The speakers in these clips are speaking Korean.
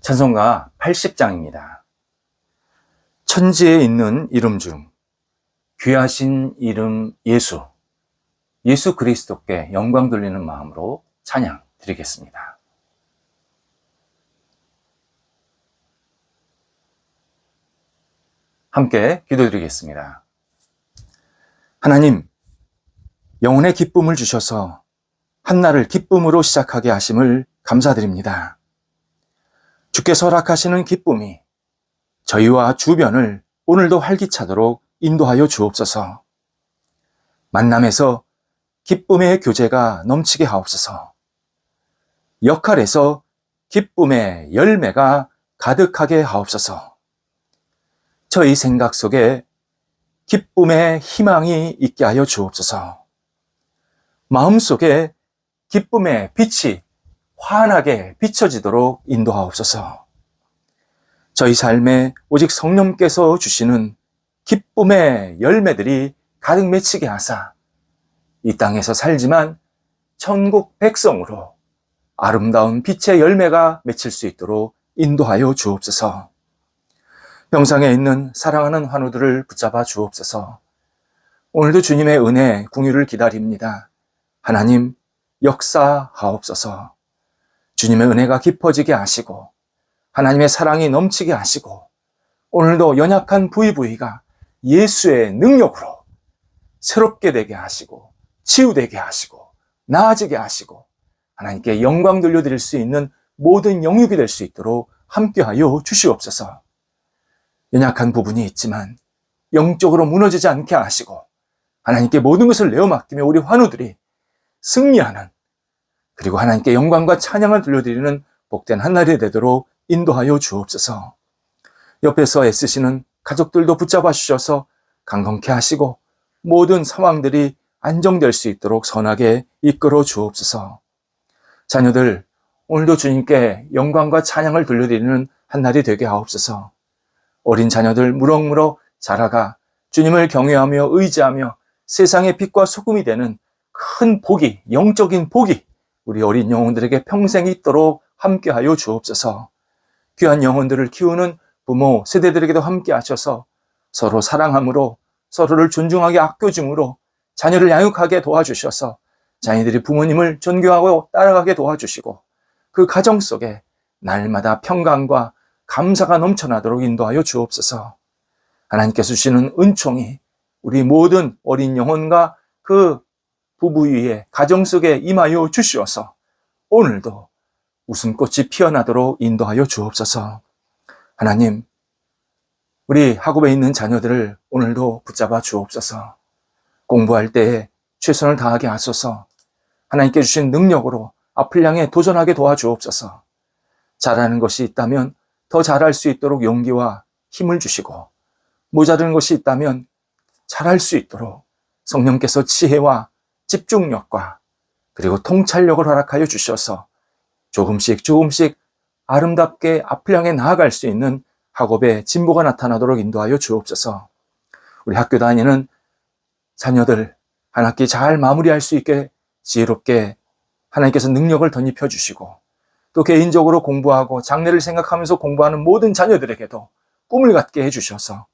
찬송가 80장입니다. 천지에 있는 이름 중 귀하신 이름 예수, 예수 그리스도께 영광 돌리는 마음으로 찬양 드리겠습니다. 함께 기도드리겠습니다. 하나님, 영혼의 기쁨을 주셔서 한날을 기쁨으로 시작하게 하심을 감사드립니다. 주께서 허락하시는 기쁨이 저희와 주변을 오늘도 활기차도록 인도하여 주옵소서. 만남에서 기쁨의 교제가 넘치게 하옵소서. 역할에서 기쁨의 열매가 가득하게 하옵소서. 저희 생각 속에 기쁨의 희망이 있게 하여 주옵소서. 마음속에 기쁨의 빛이 환하게 비춰지도록 인도하옵소서. 저희 삶에 오직 성령께서 주시는 기쁨의 열매들이 가득 맺히게 하사 이 땅에서 살지만 천국 백성으로 아름다운 빛의 열매가 맺힐 수 있도록 인도하여 주옵소서. 병상에 있는 사랑하는 환우들을 붙잡아 주옵소서. 오늘도 주님의 은혜, 궁유를 기다립니다. 하나님, 역사하옵소서. 주님의 은혜가 깊어지게 하시고 하나님의 사랑이 넘치게 하시고 오늘도 연약한 부위가 예수의 능력으로 새롭게 되게 하시고 치유되게 하시고 나아지게 하시고 하나님께 영광 돌려드릴 수 있는 모든 영육이 될 수 있도록 함께하여 주시옵소서. 연약한 부분이 있지만 영적으로 무너지지 않게 하시고 하나님께 모든 것을 내어 맡기며 우리 환우들이 승리하는, 그리고 하나님께 영광과 찬양을 들려드리는 복된 한날이 되도록 인도하여 주옵소서. 옆에서 애쓰시는 가족들도 붙잡아 주셔서 강건케 하시고 모든 상황들이 안정될 수 있도록 선하게 이끌어 주옵소서. 자녀들, 오늘도 주님께 영광과 찬양을 돌려드리는 한날이 되게 하옵소서. 어린 자녀들 무럭무럭 자라가 주님을 경외하며 의지하며 세상의 빛과 소금이 되는 큰 복이, 영적인 복이 우리 어린 영혼들에게 평생 있도록 함께하여 주옵소서. 귀한 영혼들을 키우는 부모 세대들에게도 함께 하셔서 서로 사랑함으로 서로를 존중하게 아껴줌으로 자녀를 양육하게 도와주셔서 자녀들이 부모님을 존경하고 따라가게 도와주시고 그 가정 속에 날마다 평강과 감사가 넘쳐나도록 인도하여 주옵소서. 하나님께서 주시는 은총이 우리 모든 어린 영혼과 그 부부 위에 가정 속에 임하여 주시어서 오늘도 웃음꽃이 피어나도록 인도하여 주옵소서. 하나님, 우리 학업에 있는 자녀들을 오늘도 붙잡아 주옵소서. 공부할 때에 최선을 다하게 하소서. 하나님께 주신 능력으로 앞을 향해 도전하게 도와주옵소서. 잘하는 것이 있다면 더 잘할 수 있도록 용기와 힘을 주시고, 모자른 것이 있다면 잘할 수 있도록 성령께서 지혜와 집중력과 그리고 통찰력을 허락하여 주셔서 조금씩 아름답게 앞을 향해 나아갈 수 있는 학업에 진보가 나타나도록 인도하여 주옵소서. 우리 학교 다니는 자녀들 한 학기 잘 마무리할 수 있게 지혜롭게 하나님께서 능력을 덧입혀 주시고, 또 개인적으로 공부하고 장래를 생각하면서 공부하는 모든 자녀들에게도 꿈을 갖게 해주셔서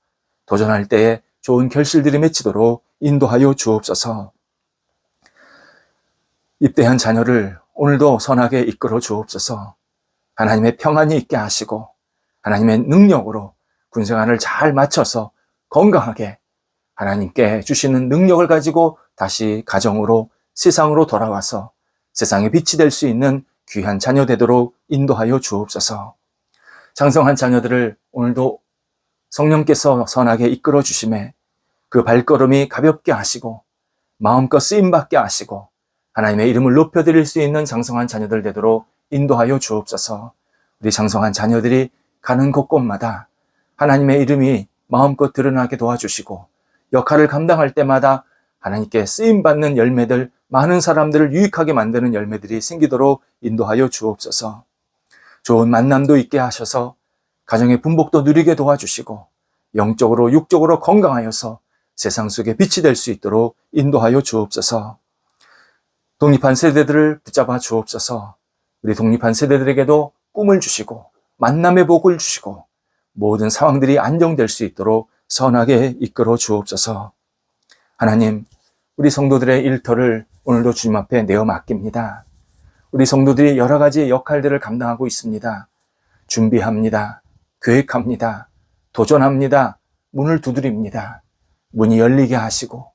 도전할 때에 좋은 결실들이 맺히도록 인도하여 주옵소서. 입대한 자녀를 오늘도 선하게 이끌어 주옵소서. 하나님의 평안이 있게 하시고 하나님의 능력으로 군생활을 잘 마쳐서 건강하게 하나님께 주시는 능력을 가지고 다시 가정으로 세상으로 돌아와서 세상의 빛이 될 수 있는 귀한 자녀 되도록 인도하여 주옵소서. 장성한 자녀들을 오늘도 성령께서 선하게 이끌어 주심에 그 발걸음이 가볍게 하시고 마음껏 쓰임받게 하시고 하나님의 이름을 높여드릴 수 있는 장성한 자녀들 되도록 인도하여 주옵소서. 우리 장성한 자녀들이 가는 곳곳마다 하나님의 이름이 마음껏 드러나게 도와주시고 역할을 감당할 때마다 하나님께 쓰임받는 열매들, 많은 사람들을 유익하게 만드는 열매들이 생기도록 인도하여 주옵소서. 좋은 만남도 있게 하셔서 가정의 분복도 누리게 도와주시고 영적으로 육적으로 건강하여서 세상 속에 빛이 될 수 있도록 인도하여 주옵소서. 독립한 세대들을 붙잡아 주옵소서. 우리 독립한 세대들에게도 꿈을 주시고 만남의 복을 주시고 모든 상황들이 안정될 수 있도록 선하게 이끌어 주옵소서. 하나님, 우리 성도들의 일터를 오늘도 주님 앞에 내어 맡깁니다. 우리 성도들이 여러 가지 역할들을 감당하고 있습니다. 준비합니다. 계획합니다. 도전합니다. 문을 두드립니다. 문이 열리게 하시고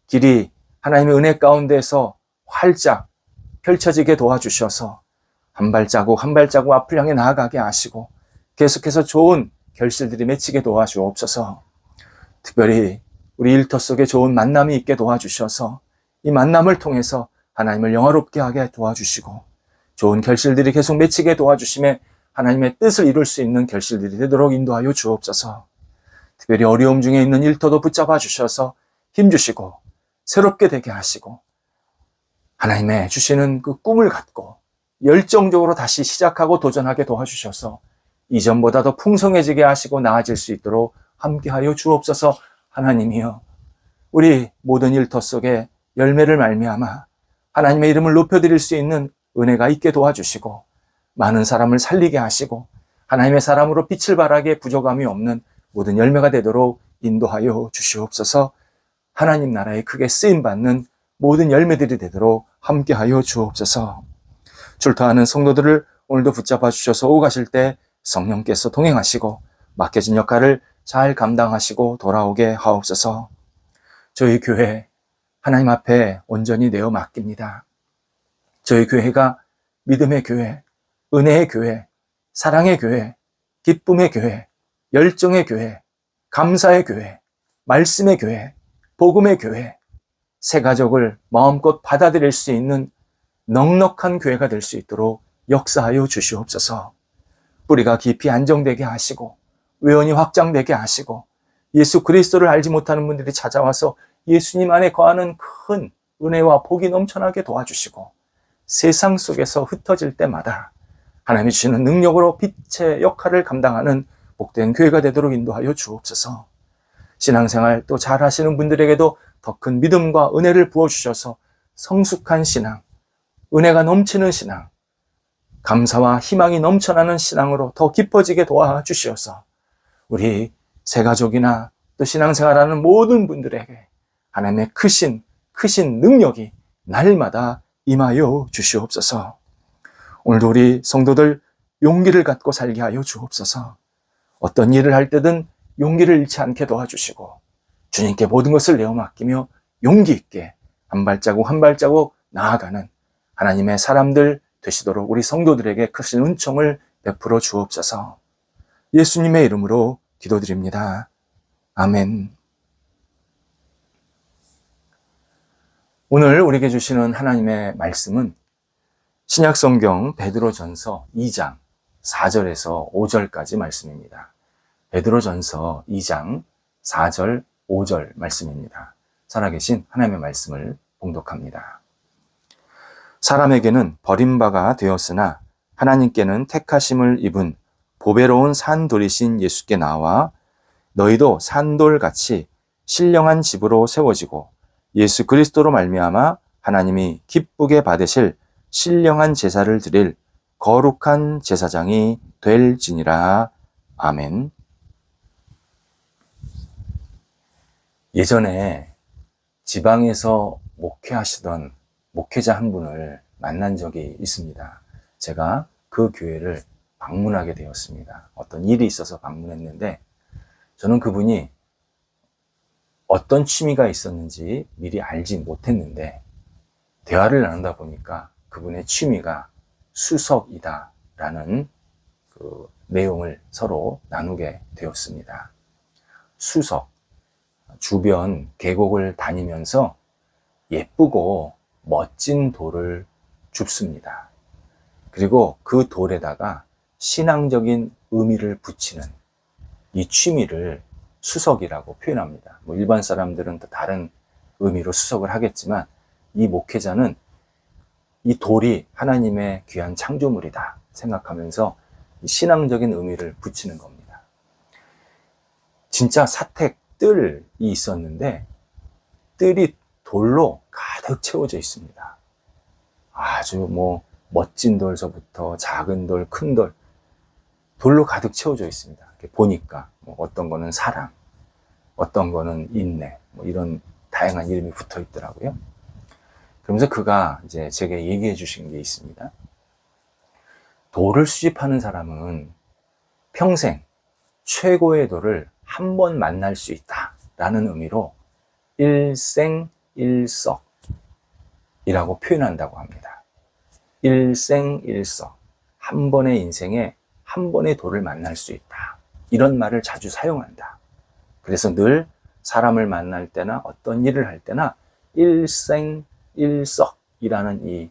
길이 하나님의 은혜 가운데서 활짝 펼쳐지게 도와주셔서 한 발자국 한 발자국 앞을 향해 나아가게 하시고 계속해서 좋은 결실들이 맺히게 도와주옵소서. 특별히 우리 일터 속에 좋은 만남이 있게 도와주셔서 이 만남을 통해서 하나님을 영화롭게 하게 도와주시고 좋은 결실들이 계속 맺히게 도와주심에 하나님의 뜻을 이룰 수 있는 결실들이 되도록 인도하여 주옵소서. 특별히 어려움 중에 있는 일터도 붙잡아 주셔서 힘주시고 새롭게 되게 하시고 하나님의 주시는 그 꿈을 갖고 열정적으로 다시 시작하고 도전하게 도와주셔서 이전보다 더 풍성해지게 하시고 나아질 수 있도록 함께하여 주옵소서. 하나님이여, 우리 모든 일터 속에 열매를 말미암아 하나님의 이름을 높여드릴 수 있는 은혜가 있게 도와주시고 많은 사람을 살리게 하시고 하나님의 사람으로 빛을 발하게 부족함이 없는 모든 열매가 되도록 인도하여 주시옵소서. 하나님 나라에 크게 쓰임받는 모든 열매들이 되도록 함께하여 주옵소서. 출타하는 성도들을 오늘도 붙잡아 주셔서 오가실 때 성령께서 동행하시고 맡겨진 역할을 잘 감당하시고 돌아오게 하옵소서. 저희 교회 하나님 앞에 온전히 내어 맡깁니다. 저희 교회가 믿음의 교회, 은혜의 교회, 사랑의 교회, 기쁨의 교회, 열정의 교회, 감사의 교회, 말씀의 교회, 복음의 교회, 새 가족을 마음껏 받아들일 수 있는 넉넉한 교회가 될 수 있도록 역사하여 주시옵소서. 뿌리가 깊이 안정되게 하시고 외원이 확장되게 하시고 예수 그리스도를 알지 못하는 분들이 찾아와서 예수님 안에 거하는 큰 은혜와 복이 넘쳐나게 도와주시고 세상 속에서 흩어질 때마다 하나님이 주시는 능력으로 빛의 역할을 감당하는 복된 교회가 되도록 인도하여 주옵소서. 신앙생활 또 잘하시는 분들에게도 더 큰 믿음과 은혜를 부어주셔서 성숙한 신앙, 은혜가 넘치는 신앙, 감사와 희망이 넘쳐나는 신앙으로 더 깊어지게 도와주시어서 우리 새가족이나 또 신앙생활하는 모든 분들에게 하나님의 크신 능력이 날마다 임하여 주시옵소서. 오늘도 우리 성도들 용기를 갖고 살게 하여 주옵소서. 어떤 일을 할 때든 용기를 잃지 않게 도와주시고 주님께 모든 것을 내어 맡기며 용기 있게 한 발자국 한 발자국 나아가는 하나님의 사람들 되시도록 우리 성도들에게 크신 은총을 베풀어 주옵소서. 예수님의 이름으로 기도드립니다. 아멘. 오늘 우리에게 주시는 하나님의 말씀은 신약성경 베드로전서 2장 4절에서 5절까지 말씀입니다. 베드로전서 2장 4절 5절 말씀입니다. 살아계신 하나님의 말씀을 봉독합니다. 사람에게는 버림바가 되었으나 하나님께는 택하심을 입은 보배로운 산돌이신 예수께 나와 너희도 산돌같이 신령한 집으로 세워지고 예수 그리스도로 말미암아 하나님이 기쁘게 받으실 신령한 제사를 드릴 거룩한 제사장이 될지니라. 아멘. 예전에 지방에서 목회하시던 목회자 한 분을 만난 적이 있습니다. 제가 그 교회를 방문하게 되었습니다. 어떤 일이 있어서 방문했는데 저는 그분이 어떤 취미가 있었는지 미리 알지 못했는데 대화를 나누다 보니까 그분의 취미가 수석이다라는 그 내용을 서로 나누게 되었습니다. 수석, 주변 계곡을 다니면서 예쁘고 멋진 돌을 줍습니다. 그리고 그 돌에다가 신앙적인 의미를 붙이는 이 취미를 수석이라고 표현합니다. 일반 사람들은 또 다른 의미로 수석을 하겠지만 이 목회자는 이 돌이 하나님의 귀한 창조물이다 생각하면서 신앙적인 의미를 붙이는 겁니다. 진짜 사택 뜰이 있었는데 뜰이 돌로 가득 채워져 있습니다. 아주 멋진 돌서부터 작은 돌, 큰 돌, 돌로 가득 채워져 있습니다. 이렇게 보니까 뭐 어떤 거는 사랑, 어떤 거는 인내, 뭐 이런 다양한 이름이 붙어 있더라고요. 그러면서 그가 이제 제게 얘기해 주신 게 있습니다. 돌을 수집하는 사람은 평생 최고의 돌을 한 번 만날 수 있다라는 의미로 일생일석이라고 표현한다고 합니다. 일생일석. 한 번의 인생에 한 번의 돌을 만날 수 있다. 이런 말을 자주 사용한다. 그래서 늘 사람을 만날 때나 어떤 일을 할 때나 일생일석이라는 이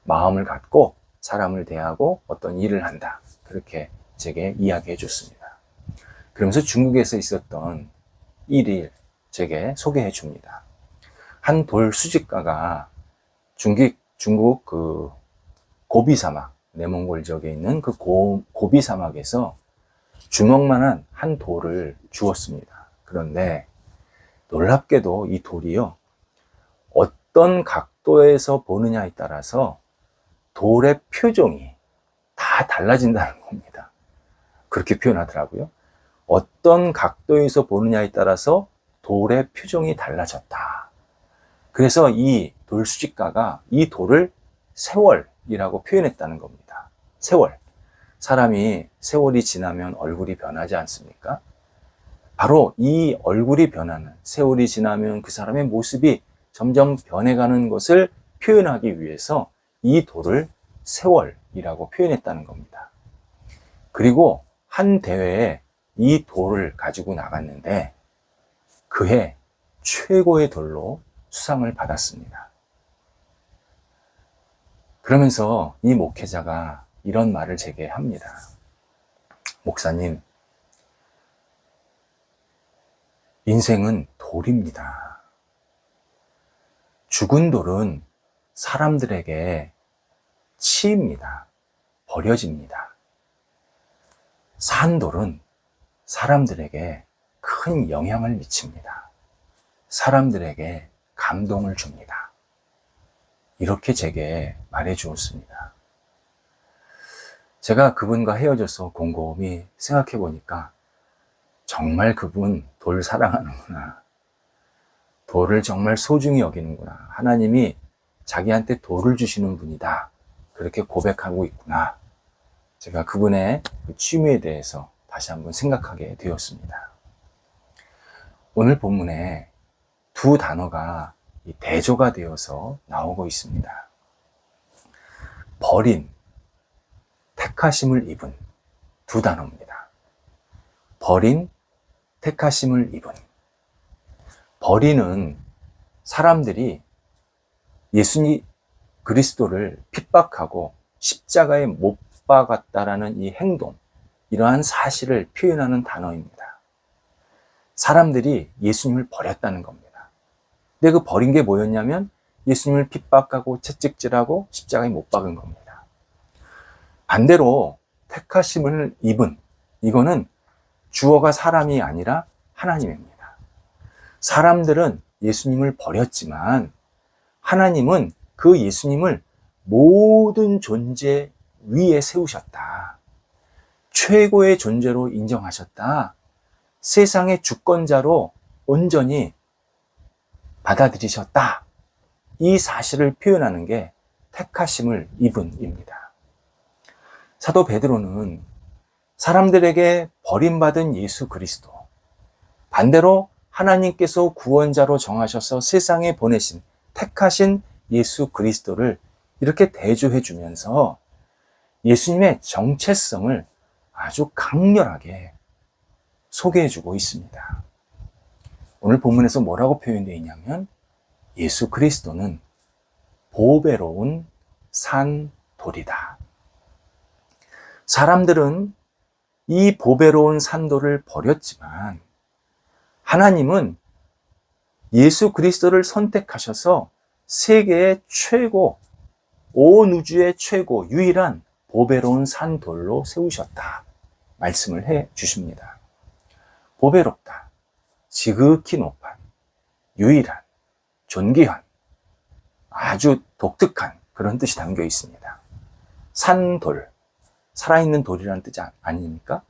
마음을 갖고 사람을 대하고 어떤 일을 한다. 그렇게 제게 이야기해 줬습니다. 그러면서 중국에서 있었던 일을 제게 소개해 줍니다. 한 돌 수집가가 중국 그 고비 사막, 내몽골 지역에 있는 그 고비 사막에서 주먹만한 한 돌을 주었습니다. 그런데 놀랍게도 이 돌이요, 어떤 각도에서 보느냐에 따라서 돌의 표정이 다 달라진다는 겁니다. 그렇게 표현하더라고요. 어떤 각도에서 보느냐에 따라서 돌의 표정이 달라졌다. 그래서 이 돌 수집가가 이 돌을 세월이라고 표현했다는 겁니다. 세월. 사람이 세월이 지나면 얼굴이 변하지 않습니까? 바로 이 얼굴이 변하는, 세월이 지나면 그 사람의 모습이 점점 변해가는 것을 표현하기 위해서 이 돌을 세월이라고 표현했다는 겁니다. 그리고 한 대회에 이 돌을 가지고 나갔는데 그해 최고의 돌로 수상을 받았습니다. 그러면서 이 목회자가 이런 말을 제게 합니다. 목사님, 인생은 돌입니다. 죽은 돌은 사람들에게 치입니다. 버려집니다. 산 돌은 사람들에게 큰 영향을 미칩니다. 사람들에게 감동을 줍니다. 이렇게 제게 말해 주었습니다. 제가 그분과 헤어져서 곰곰이 생각해 보니까 정말 그분 돌 사랑하는구나. 돌을 정말 소중히 여기는구나. 하나님이 자기한테 돌을 주시는 분이다. 그렇게 고백하고 있구나. 제가 그분의 그 취미에 대해서 다시 한번 생각하게 되었습니다. 오늘 본문에 두 단어가 대조가 되어서 나오고 있습니다. 버린, 택하심을 입은 두 단어입니다. 버린, 택하심을 입은. 버리는 사람들이 예수님 그리스도를 핍박하고 십자가에 못 박았다라는 이 행동, 이러한 사실을 표현하는 단어입니다. 사람들이 예수님을 버렸다는 겁니다. 근데 그 버린 게 뭐였냐면 예수님을 핍박하고 채찍질하고 십자가에 못 박은 겁니다. 반대로 택하심을 입은, 이거는 주어가 사람이 아니라 하나님입니다. 사람들은 예수님을 버렸지만 하나님은 그 예수님을 모든 존재 위에 세우셨다. 최고의 존재로 인정하셨다. 세상의 주권자로 온전히 받아들이셨다. 이 사실을 표현하는 게 택하심을 입은입니다. 사도 베드로는 사람들에게 버림받은 예수 그리스도, 반대로 하나님께서 구원자로 정하셔서 세상에 보내신 택하신 예수 그리스도를 이렇게 대조해 주면서 예수님의 정체성을 아주 강렬하게 소개해 주고 있습니다. 오늘 본문에서 뭐라고 표현되어 있냐면 예수 그리스도는 보배로운 산돌이다. 사람들은 이 보배로운 산돌을 버렸지만 하나님은 예수 그리스도를 선택하셔서 세계의 최고, 온 우주의 최고, 유일한 보배로운 산돌로 세우셨다. 말씀을 해 주십니다. 보배롭다, 지극히 높아, 유일한, 존귀한, 아주 독특한 그런 뜻이 담겨 있습니다. 산돌, 살아있는 돌이라는 뜻이 아닙니까?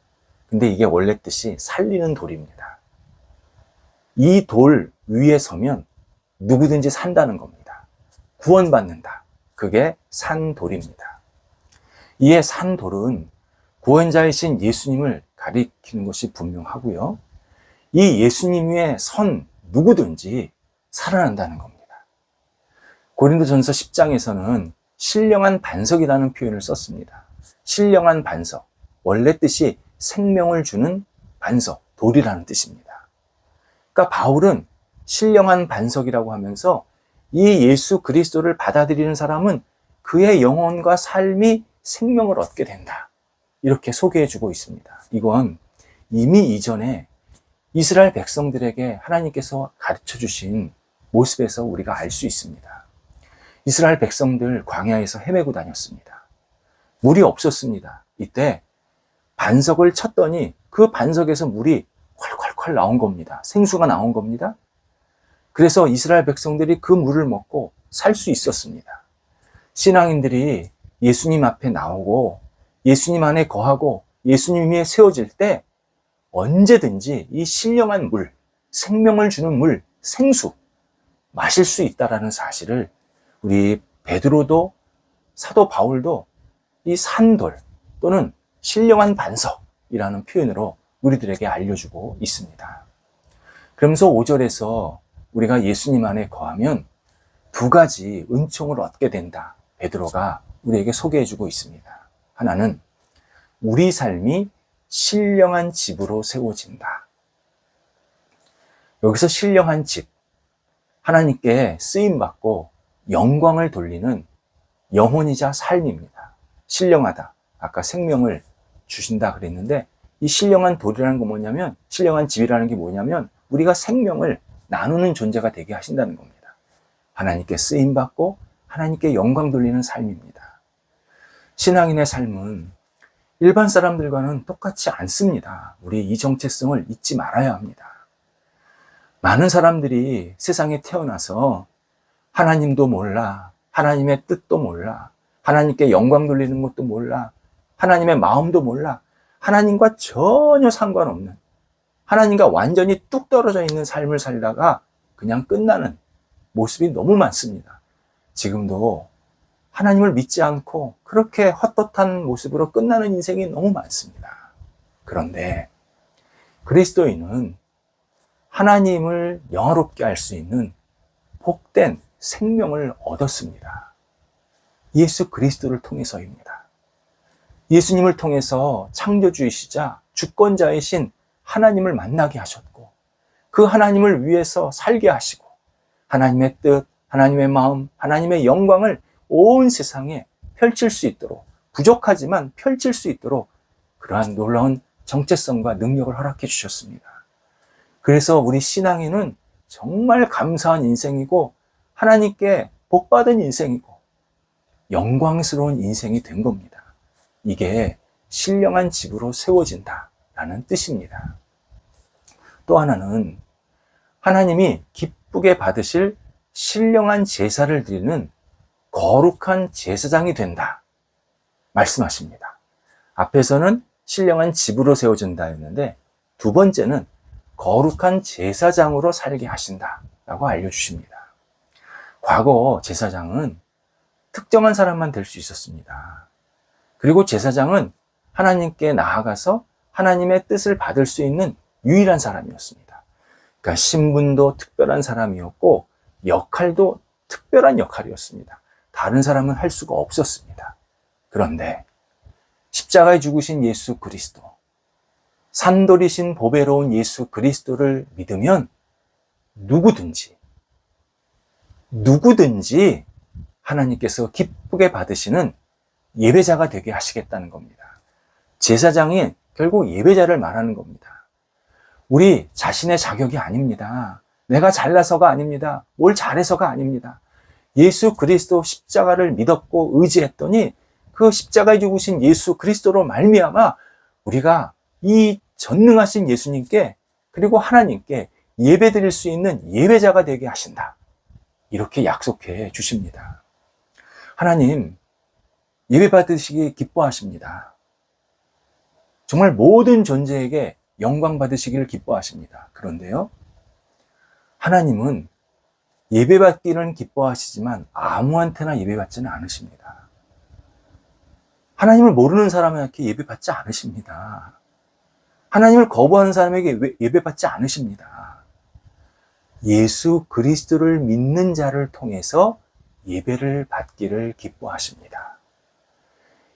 근데 이게 원래 뜻이 살리는 돌입니다. 이 돌 위에 서면 누구든지 산다는 겁니다. 구원받는다. 그게 산돌입니다. 이에 산돌은 구원자이신 예수님을 가리키는 것이 분명하고요. 이 예수님 위에 선 누구든지 살아난다는 겁니다. 고린도전서 10장에서는 신령한 반석이라는 표현을 썼습니다. 신령한 반석, 원래 뜻이 생명을 주는 반석, 돌이라는 뜻입니다. 그러니까 바울은 신령한 반석이라고 하면서 이 예수 그리스도를 받아들이는 사람은 그의 영혼과 삶이 생명을 얻게 된다. 이렇게 소개해주고 있습니다. 이건 이미 이전에 이스라엘 백성들에게 하나님께서 가르쳐 주신 모습에서 우리가 알 수 있습니다. 이스라엘 백성들 광야에서 헤매고 다녔습니다. 물이 없었습니다. 이때 반석을 쳤더니 그 반석에서 물이 콸콸콸 나온 겁니다. 생수가 나온 겁니다. 그래서 이스라엘 백성들이 그 물을 먹고 살 수 있었습니다. 신앙인들이 예수님 앞에 나오고 예수님 안에 거하고 예수님 위에 세워질 때 언제든지 이 신령한 물, 생명을 주는 물, 생수 마실 수 있다라는 사실을 우리 베드로도 사도 바울도 이 산돌 또는 신령한 반석이라는 표현으로 우리들에게 알려주고 있습니다. 그러면서 5절에서 우리가 예수님 안에 거하면 두 가지 은총을 얻게 된다. 베드로가 우리에게 소개해주고 있습니다. 하나는 우리 삶이 신령한 집으로 세워진다. 여기서 신령한 집, 하나님께 쓰임받고 영광을 돌리는 영혼이자 삶입니다. 신령하다. 아까 생명을 주신다 그랬는데 이 신령한 돌이라는 건 뭐냐면, 신령한 집이라는 게 뭐냐면 우리가 생명을 나누는 존재가 되게 하신다는 겁니다. 하나님께 쓰임받고 하나님께 영광 돌리는 삶입니다. 신앙인의 삶은 일반 사람들과는 똑같지 않습니다. 우리 이 정체성을 잊지 말아야 합니다. 많은 사람들이 세상에 태어나서 하나님도 몰라, 하나님의 뜻도 몰라, 하나님께 영광 돌리는 것도 몰라, 하나님의 마음도 몰라, 하나님과 전혀 상관없는, 하나님과 완전히 뚝 떨어져 있는 삶을 살다가 그냥 끝나는 모습이 너무 많습니다. 지금도 하나님을 믿지 않고 그렇게 헛헛한 모습으로 끝나는 인생이 너무 많습니다. 그런데 그리스도인은 하나님을 영화롭게 할 수 있는 복된 생명을 얻었습니다. 예수 그리스도를 통해서입니다. 예수님을 통해서 창조주이시자 주권자이신 하나님을 만나게 하셨고 그 하나님을 위해서 살게 하시고 하나님의 뜻, 하나님의 마음, 하나님의 영광을 온 세상에 펼칠 수 있도록, 부족하지만 펼칠 수 있도록 그러한 놀라운 정체성과 능력을 허락해 주셨습니다. 그래서 우리 신앙인은 정말 감사한 인생이고 하나님께 복받은 인생이고 영광스러운 인생이 된 겁니다. 이게 신령한 집으로 세워진다라는 뜻입니다. 또 하나는 하나님이 기쁘게 받으실 신령한 제사를 드리는 거룩한 제사장이 된다 말씀하십니다. 앞에서는 신령한 집으로 세워진다 했는데 두 번째는 거룩한 제사장으로 살게 하신다라고 알려주십니다. 과거 제사장은 특정한 사람만 될 수 있었습니다. 그리고 제사장은 하나님께 나아가서 하나님의 뜻을 받을 수 있는 유일한 사람이었습니다. 그러니까 신분도 특별한 사람이었고 역할도 특별한 역할이었습니다. 다른 사람은 할 수가 없었습니다. 그런데 십자가에 죽으신 예수 그리스도, 산돌이신 보배로운 예수 그리스도를 믿으면 누구든지 하나님께서 기쁘게 받으시는 예배자가 되게 하시겠다는 겁니다. 제사장이 결국 예배자를 말하는 겁니다. 우리 자신의 자격이 아닙니다. 내가 잘나서가 아닙니다. 뭘 잘해서가 아닙니다. 예수 그리스도 십자가를 믿었고 의지했더니 그 십자가에 죽으신 예수 그리스도로 말미암아 우리가 이 전능하신 예수님께 그리고 하나님께 예배드릴 수 있는 예배자가 되게 하신다. 이렇게 약속해 주십니다. 하나님 예배 받으시기 기뻐하십니다. 정말 모든 존재에게 영광 받으시기를 기뻐하십니다. 그런데요, 하나님은 예배받기는 기뻐하시지만 아무한테나 예배받지는 않으십니다. 하나님을 모르는 사람에게 예배받지 않으십니다. 하나님을 거부하는 사람에게 예배받지 않으십니다. 예수 그리스도를 믿는 자를 통해서 예배를 받기를 기뻐하십니다.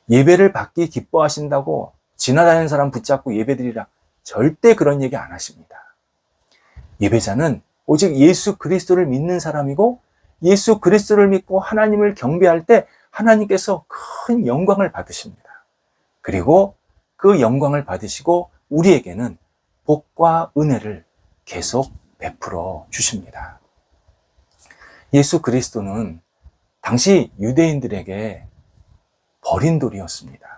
예배를 받기 기뻐하신다고 지나다니는 사람 붙잡고 예배드리라, 절대 그런 얘기 안 하십니다. 예배자는 오직 예수 그리스도를 믿는 사람이고, 예수 그리스도를 믿고 하나님을 경배할 때 하나님께서 큰 영광을 받으십니다. 그리고 그 영광을 받으시고 우리에게는 복과 은혜를 계속 베풀어 주십니다. 예수 그리스도는 당시 유대인들에게 버린 돌이었습니다.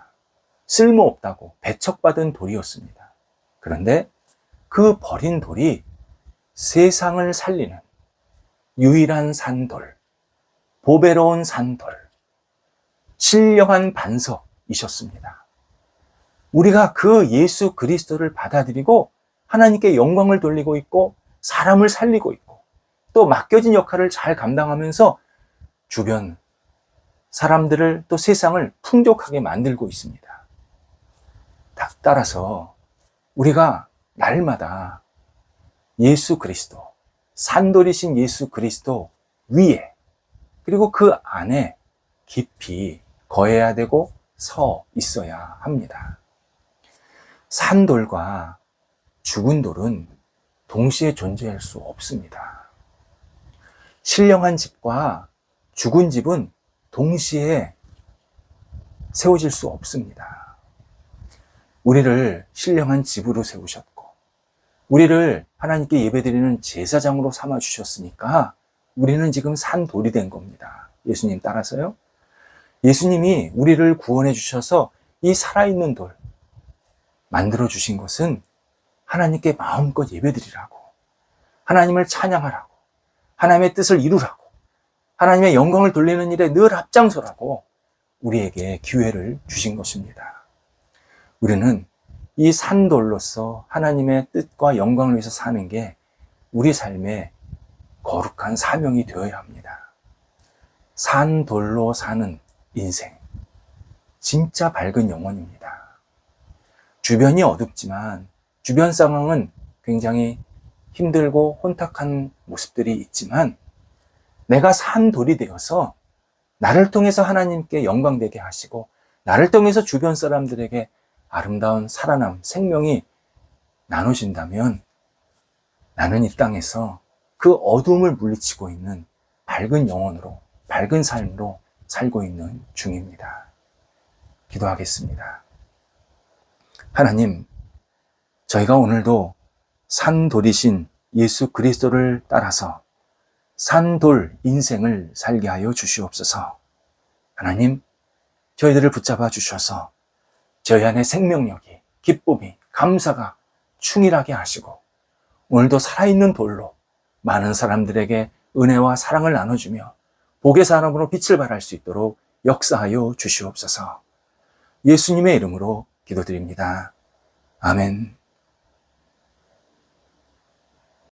쓸모없다고 배척받은 돌이었습니다. 그런데 그 버린 돌이 세상을 살리는 유일한 산돌, 보배로운 산돌, 신령한 반석이셨습니다. 우리가 그 예수 그리스도를 받아들이고 하나님께 영광을 돌리고 있고 사람을 살리고 있고 또 맡겨진 역할을 잘 감당하면서 주변 사람들을 또 세상을 풍족하게 만들고 있습니다. 따라서 우리가 날마다 예수 그리스도, 산돌이신 예수 그리스도 위에, 그리고 그 안에 깊이 거해야 되고 서 있어야 합니다. 산돌과 죽은 돌은 동시에 존재할 수 없습니다. 신령한 집과 죽은 집은 동시에 세워질 수 없습니다. 우리를 신령한 집으로 세우셨고, 우리를 하나님께 예배드리는 제사장으로 삼아주셨으니까 우리는 지금 산돌이 된 겁니다. 예수님 따라서요. 예수님이 우리를 구원해 주셔서 이 살아있는 돌 만들어 주신 것은 하나님께 마음껏 예배드리라고, 하나님을 찬양하라고, 하나님의 뜻을 이루라고, 하나님의 영광을 돌리는 일에 늘 앞장서라고 우리에게 기회를 주신 것입니다. 우리는 이 산돌로서 하나님의 뜻과 영광을 위해서 사는 게 우리 삶의 거룩한 사명이 되어야 합니다. 산돌로 사는 인생, 진짜 밝은 영혼입니다. 주변이 어둡지만, 주변 상황은 굉장히 힘들고 혼탁한 모습들이 있지만, 내가 산돌이 되어서 나를 통해서 하나님께 영광되게 하시고 나를 통해서 주변 사람들에게 아름다운 살아남, 생명이 나눠진다면 나는 이 땅에서 그 어두움을 물리치고 있는 밝은 영혼으로, 밝은 삶으로 살고 있는 중입니다. 기도하겠습니다. 하나님, 저희가 오늘도 산돌이신 예수 그리스도를 따라서 산돌 인생을 살게 하여 주시옵소서. 하나님, 저희들을 붙잡아 주셔서 저희 안에 생명력이, 기쁨이, 감사가 충일하게 하시고 오늘도 살아있는 돌로 많은 사람들에게 은혜와 사랑을 나눠주며 복의 사람으로 빛을 발할 수 있도록 역사하여 주시옵소서. 예수님의 이름으로 기도드립니다. 아멘.